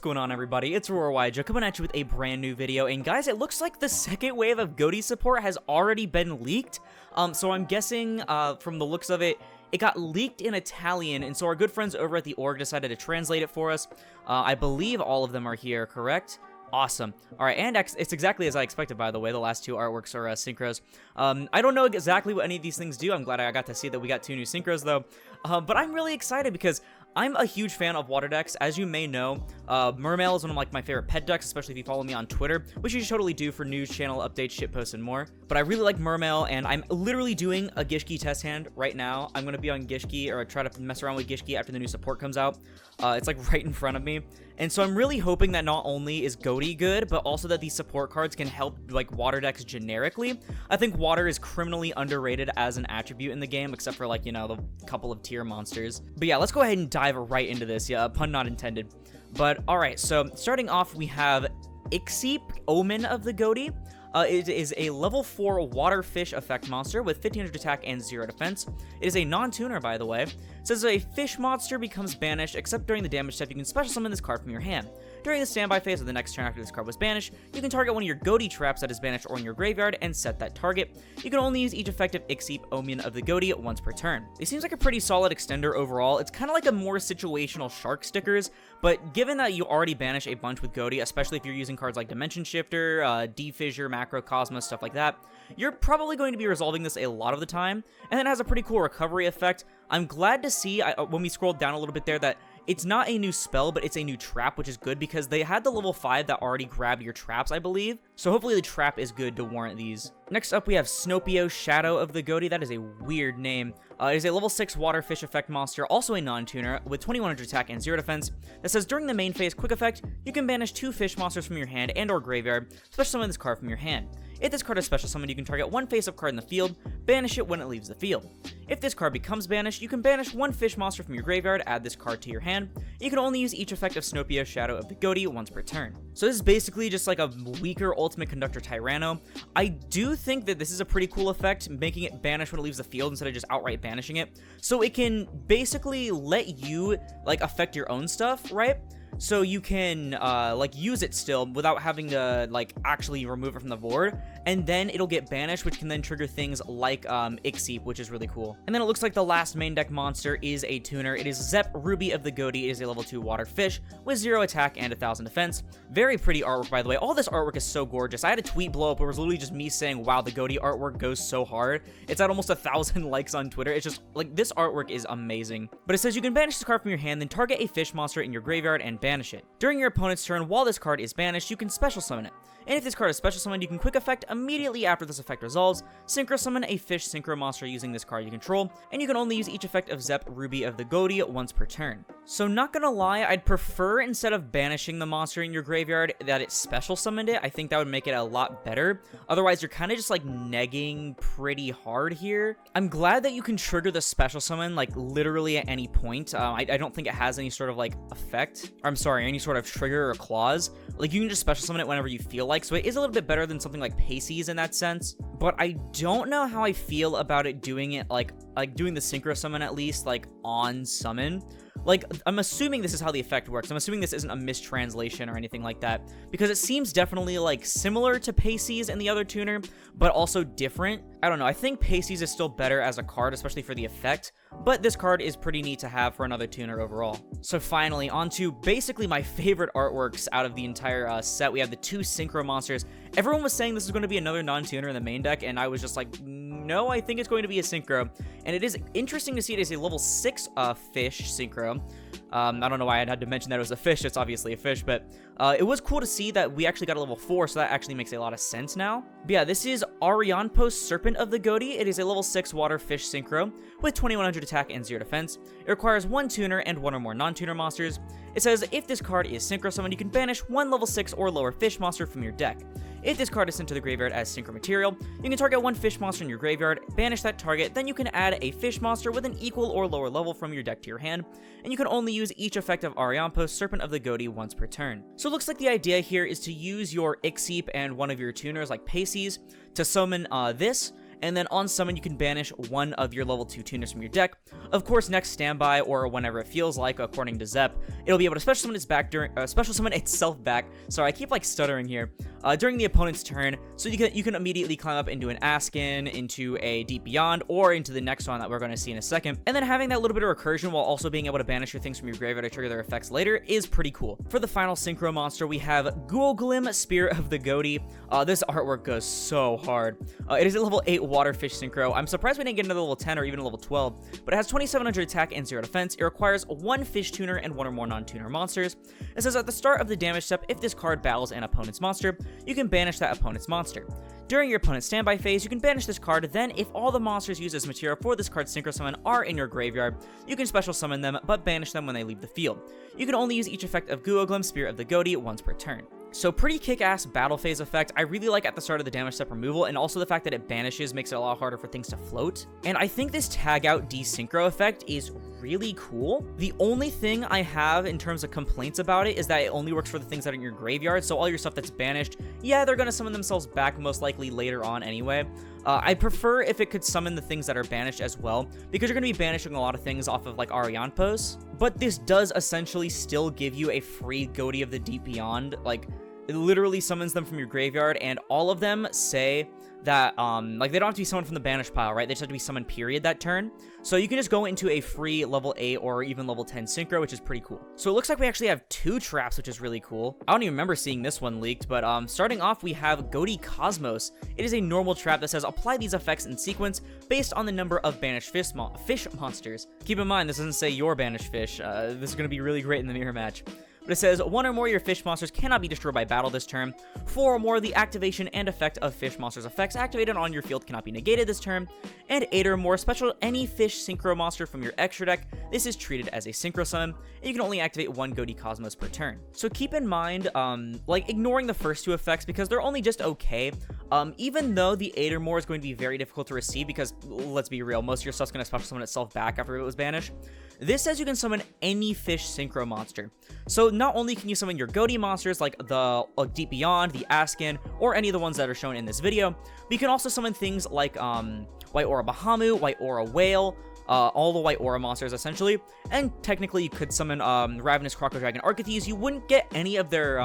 going on, everybody? It's Aurora coming at you with a brand new video, and guys, it looks like the second wave of Ghoti support has already been leaked. So I'm guessing, from the looks of it, it got leaked in Italian, and so our good friends over at the org decided to translate it for us. I believe all of them are here, correct? Awesome. Alright, and it's exactly as I expected, by the way. The last two artworks are synchros. I don't know exactly what any of these things do. I'm glad I got to see that we got two new synchros, though. But I'm really excited because I'm a huge fan of water decks. As you may know, Mermail is one of my favorite pet decks, especially if you follow me on Twitter, which you should totally do for news, channel updates, shitposts, and more. But I really like Mermail, and I'm literally doing a Gishki test hand right now. I'm going to be on Gishki, or try to mess around with Gishki after the new support comes out. It's like right in front of me. And so I'm really hoping that not only is Ghoti good, but also that these support cards can help like water decks generically. I think water is criminally underrated as an attribute in the game, except for like, you know, the couple of tier monsters. But yeah, let's go ahead and dive right into this. Yeah, pun not intended. But alright, so starting off, we have Ixeep, Omen of the Ghoti. It is a level 4 water fish effect monster with 1500 attack and 0 defense. It is a non-tuner, by the way. It says a fish monster becomes banished, except during the damage step, you can special summon this card from your hand. During the standby phase of the next turn after this card was banished, you can target one of your Ghoti traps that is banished or in your graveyard and set that target. You can only use each effective Ixeep, Omen of the Ghoti once per turn. It seems like a pretty solid extender overall. It's kind of like a more situational shark stickers, but given that you already banish a bunch with Ghoti, especially if you're using cards like Dimension Shifter, Defissure, Macrocosmos, stuff like that, you're probably going to be resolving this a lot of the time, and it has a pretty cool recovery effect. I'm glad to see, when we scrolled down a little bit there, that it's not a new spell, but it's a new trap, which is good because they had the level 5 that already grabbed your traps, I believe. So hopefully the trap is good to warrant these. Next up, we have Snopio, Shadow of the Ghoti. That is a weird name. It is a level 6 water fish effect monster, also a non-tuner, with 2100 attack and 0 defense, that says during the main phase quick effect, you can banish 2 fish monsters from your hand and or graveyard, special summon this card from your hand. If this card is special summoned, you can target one face-up card in the field, banish it when it leaves the field. If this card becomes banished, you can banish one fish monster from your graveyard, add this card to your hand. You can only use each effect of Snopio, Shadow of the Ghoti once per turn. So this is basically just like a weaker Ultimate Conductor Tyranno. I do think that this is a pretty cool effect, making it banish when it leaves the field instead of just outright banishing it. So it can basically let you like affect your own stuff, right? So you can like use it still without having to like actually remove it from the board, and then it'll get banished, which can then trigger things like Ixeep, which is really cool. And then it looks like the last main deck monster is a tuner. It is Zep, Ruby of the Ghoti. It is a level 2 water fish with 0 attack and 1000 defense. Very pretty artwork, by the way. All this artwork is so gorgeous. I had a tweet blow up where it was literally just me saying, wow, the Ghoti artwork goes so hard. It's at almost 1,000 likes on Twitter. It's just like, this artwork is amazing. But it says you can banish this card from your hand, then target a fish monster in your graveyard and banish it. During your opponent's turn, while this card is banished, you can special summon it. And if this card is special summoned, you can quick effect immediately after this effect resolves, synchro summon a fish synchro monster using this card you control, and you can only use each effect of Zep, Ruby of the Ghoti once per turn. So not gonna lie, I'd prefer instead of banishing the monster in your graveyard that it special summoned it. I think that would make it a lot better. Otherwise, you're kind of just like negging pretty hard here. I'm glad that you can trigger the special summon like literally at any point. I don't think it has any sort of like effect, or I'm sorry, any sort of trigger or clause. Like you can just special summon it whenever you feel like, so it is a little bit better than something like Pacey's in that sense. But I don't know how I feel about it doing it like doing the synchro summon at least like on summon. Like, I'm assuming this is how the effect works. I'm assuming this isn't a mistranslation or anything like that, because it seems definitely, like, similar to Pacey's and the other tuner, but also different. I don't know. I think Pacey's is still better as a card, especially for the effect, but this card is pretty neat to have for another tuner overall. So finally, on to basically my favorite artworks out of the entire set. We have the 2 Synchro Monsters. Everyone was saying this is going to be another non-tuner in the main deck, and I was just like, no, I think it's going to be a Synchro. And it is interesting to see it as a level 6 fish Synchro. I don't know why I had to mention that it was a fish. It's obviously a fish, but it was cool to see that we actually got a level 4, so that actually makes a lot of sense now. But yeah, this is Arianpos, Serpent of the Ghoti. It is a level 6 water fish synchro with 2100 attack and 0 defense. It requires 1 tuner and 1 or more non-tuner monsters. It says if this card is synchro summoned, you can banish 1 level 6 or lower fish monster from your deck. If this card is sent to the graveyard as synchro material, you can target 1 fish monster in your graveyard, banish that target, then you can add a fish monster with an equal or lower level from your deck to your hand, and you can only use each effect of Arianpos, Serpent of the Ghoti once per turn. So it looks like the idea here is to use your Ixeep and one of your tuners like Pacey's to summon this, and then on summon you can banish one of your level 2 tuners from your deck. Of course, next standby or whenever it feels like, according to Zep, it'll be able to special summon itself back. Sorry, I keep like stuttering here. During the opponent's turn, so you can immediately climb up into an Askin, into a Deep Beyond, or into the next one that we're going to see in a second. And then having that little bit of recursion while also being able to banish your things from your graveyard to trigger their effects later is pretty cool. For the final Synchro Monster, we have Ghoti, Spirit of the Ghoti. This artwork goes so hard. It is a level 8 Waterfish Synchro. I'm surprised we didn't get another level 10 or even a level 12, but it has 2700 attack and 0 defense. It requires 1 fish tuner and 1 or more non-tuner monsters. It says at the start of the damage step, if this card battles an opponent's monster, you can banish that opponent's monster. During your opponent's standby phase, you can banish this card, then if all the monsters used as material for this card's Synchro Summon are in your graveyard, you can special summon them, but banish them when they leave the field. You can only use each effect of Ghoti, Spirit of the Ghoti, once per turn. So pretty kick-ass battle phase effect. I really like at the start of the damage step removal, and also the fact that it banishes makes it a lot harder for things to float. And I think this tag out desynchro effect is really cool. The only thing I have in terms of complaints about it is that it only works for the things that are in your graveyard, so all your stuff that's banished, yeah, they're gonna summon themselves back most likely later on anyway. I prefer if it could summon the things that are banished as well, because you're going to be banishing a lot of things off of like Arianpos, but this does essentially still give you a free Ghoti of the Deep Beyond. Like, it literally summons them from your graveyard, and all of them say that, like, they don't have to be summoned from the banish pile, right? They just have to be summoned period that turn. So you can just go into a free level 8 or even level 10 synchro, which is pretty cool. So it looks like we actually have 2 traps, which is really cool. I don't even remember seeing this one leaked, but starting off, we have Ghoti Cosmos. It is a normal trap that says apply these effects in sequence based on the number of banished fish monsters. Keep in mind, this doesn't say your banished fish. This is going to be really great in the mirror match. But it says 1 or more of your fish monsters cannot be destroyed by battle this turn. 4 or more of the activation and effect of fish monsters effects activated on your field cannot be negated this turn. And 8 or more special any fish synchro monster from your extra deck. This is treated as a synchro summon, and you can only activate 1 Ghoti Cosmos per turn. So keep in mind, like, ignoring the first 2 effects because they're only just okay. Even though the 8 or more is going to be very difficult to receive because, let's be real, most of your stuff's going to special summon itself back after it was banished. This says you can summon any fish synchro monster. So not only can you summon your Ghoti monsters like the Deep Beyond, the Askin, or any of the ones that are shown in this video, but you can also summon things like White Aura Bahamut, White Aura Whale, all the White Aura monsters essentially, and technically you could summon Ravenous Croco Dragon Archithes. You wouldn't get any of their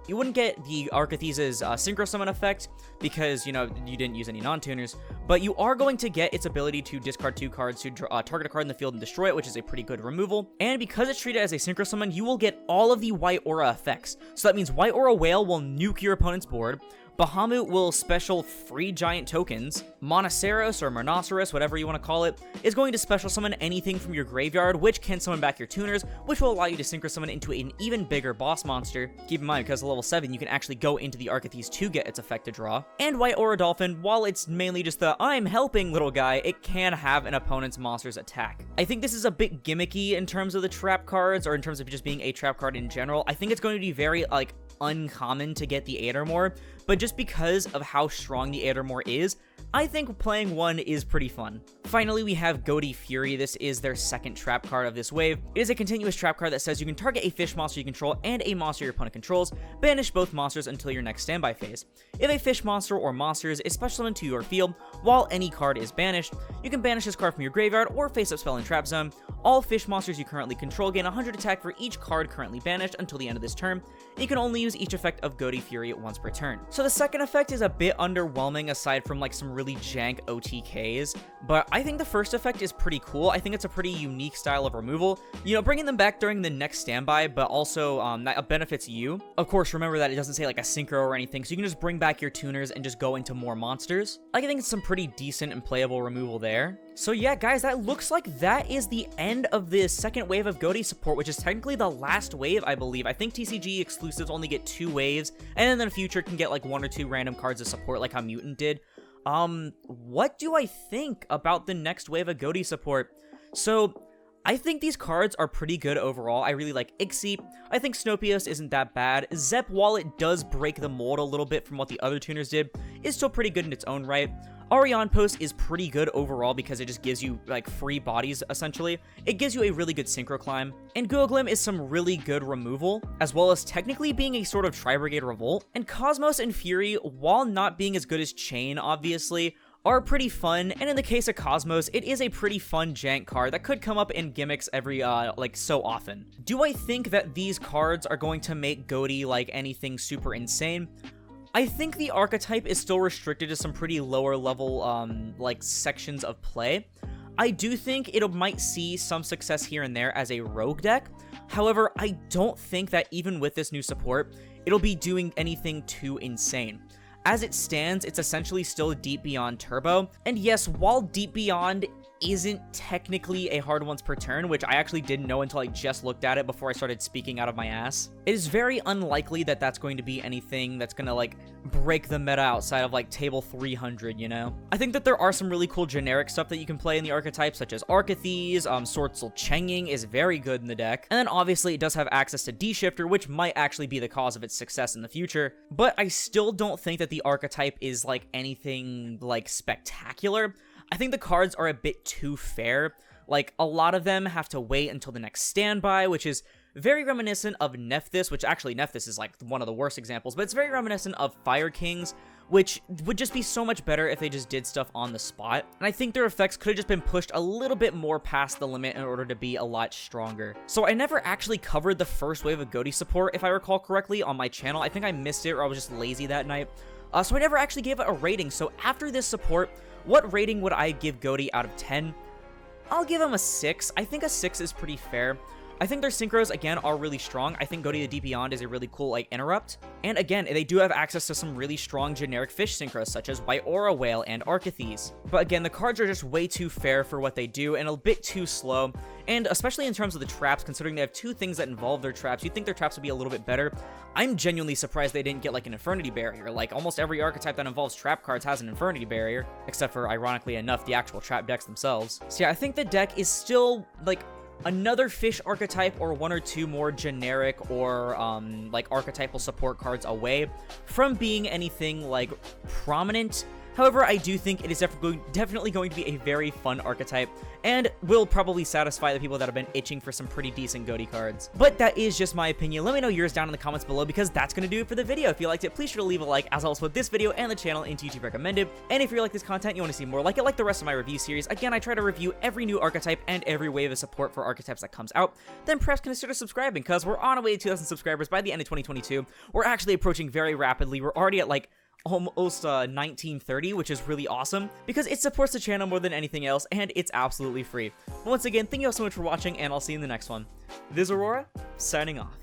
you wouldn't get the Archithes' synchro summon effect because, you know, you didn't use any non-tuners, but you are going to get its ability to discard 2 cards to target a card in the field and destroy it, which is a pretty good removal. And because it's treated as a synchro summon, you will get all of the White Aura effects. So that means White Aura Whale will nuke your opponent's board, Bahamut will special free giant tokens, Monoceros or Monoceros, whatever you want to call it, is going to special summon anything from your graveyard, which can summon back your tuners, which will allow you to synchro summon into an even bigger boss monster. Keep in mind, because at level 7, you can actually go into the Archithes to get its effect to draw. And White Aura Dolphin, while it's mainly just the I'm helping little guy, it can have an opponent's monster's attack. I think this is a bit gimmicky in terms of the trap cards, or in terms of just being a trap card in general. I think it's going to be very, like, uncommon to get the 8 or more, but just because of how strong the 8 or more is, I think playing one is pretty fun. Finally, we have Ghoti Fury. This is their second trap card of this wave. It is a continuous trap card that says you can target a fish monster you control and a monster your opponent controls, banish both monsters until your next standby phase. If a fish monster or monsters is special summoned to your field while any card is banished, you can banish this card from your graveyard or face-up spell in trap zone. All fish monsters you currently control gain 100 attack for each card currently banished until the end of this turn. You can only use each effect of Ghoti Fury once per turn. So the second effect is a bit underwhelming aside from like some really jank OTKs, but I think the first effect is pretty cool. I think it's a pretty unique style of removal. You know, bringing them back during the next standby, but also that benefits you. Of course, remember that it doesn't say like a synchro or anything, so you can just bring back your tuners and just go into more monsters. I think it's some pretty decent and playable removal there. So yeah, guys, that looks like that is the end of the second wave of Ghoti support, which is technically the last wave, I believe. I think TCG exclusives only get 2 waves, and then in the future can get like 1 or 2 random cards of support like how Mutant did. What do I think about the next wave of Ghoti support? So, I think these cards are pretty good overall. I really like Ixie. I think Snopios isn't that bad. Zep, while it does break the mold a little bit from what the other tuners did, is still pretty good in its own right. Arianpos is pretty good overall because it just gives you, like, free bodies, essentially. It gives you a really good synchro climb. And Ghoti is some really good removal, as well as technically being a sort of Tri-Brigade Revolt. And Cosmos and Fury, while not being as good as Chain, obviously, are pretty fun, and in the case of Cosmos, it is a pretty fun jank card that could come up in gimmicks every, like, so often. Do I think that these cards are going to make Ghoti, like, anything super insane? I think the archetype is still restricted to some pretty lower level, like, sections of play. I do think it might see some success here and there as a rogue deck. However, I don't think that even with this new support, it'll be doing anything too insane. As it stands, it's essentially still Deep Beyond Turbo, and yes, while Deep Beyond isn't technically a hard once per turn, which I actually didn't know until I just looked at it before I started speaking out of my ass, it is very unlikely that that's going to be anything that's gonna, like, break the meta outside of, like, table 300, you know? I think that there are some really cool generic stuff that you can play in the archetype, such as Archithes, Swordsoul Chenging is very good in the deck, and then obviously it does have access to D-Shifter, which might actually be the cause of its success in the future, but I still don't think that the archetype is, like, anything, like, spectacular. I think the cards are a bit too fair. Like, a lot of them have to wait until the next standby, which is very reminiscent of Nephthys, which actually Nephthys is, like, one of the worst examples, but it's very reminiscent of Fire Kings, which would just be so much better if they just did stuff on the spot. And I think their effects could have just been pushed a little bit more past the limit in order to be a lot stronger. So I never actually covered the first wave of Ghoti support, if I recall correctly, on my channel. I think I missed it, or I was just lazy that night. So I never actually gave it a rating. So after this support, what rating would I give Ghoti out of 10? I'll give him a 6. I think a 6 is pretty fair. I think their synchros, again, are really strong. I think Ghoti the Deep Beyond is a really cool, like, interrupt. And again, they do have access to some really strong generic fish synchros, such as White Aura Whale and Archithes. But again, the cards are just way too fair for what they do, and a bit too slow. And especially in terms of the traps, considering they have two things that involve their traps, you'd think their traps would be a little bit better. I'm genuinely surprised they didn't get, like, an Infernity Barrier. Like, almost every archetype that involves trap cards has an Infernity Barrier, except for, ironically enough, the actual trap decks themselves. So yeah, I think the deck is still, like, another fish archetype or one or two more generic or like archetypal support cards away from being anything like prominent. However, I do think it is definitely going to be a very fun archetype, and will probably satisfy the people that have been itching for some pretty decent Ghoti cards. But that is just my opinion. Let me know yours down in the comments below, because that's going to do it for the video. If you liked it, please sure to leave a like, as I'll put this video and the channel into YouTube recommended. And if you like this content, you want to see more like it, like the rest of my review series, again, I try to review every new archetype and every wave of support for archetypes that comes out, then perhaps consider subscribing, because we're on our way to 2,000 subscribers by the end of 2022. We're actually approaching very rapidly. We're already at, like, almost 1930, which is really awesome because it supports the channel more than anything else, and it's absolutely free. Once again, thank you all so much for watching, and I'll see you in the next one. This is Aurora, signing off.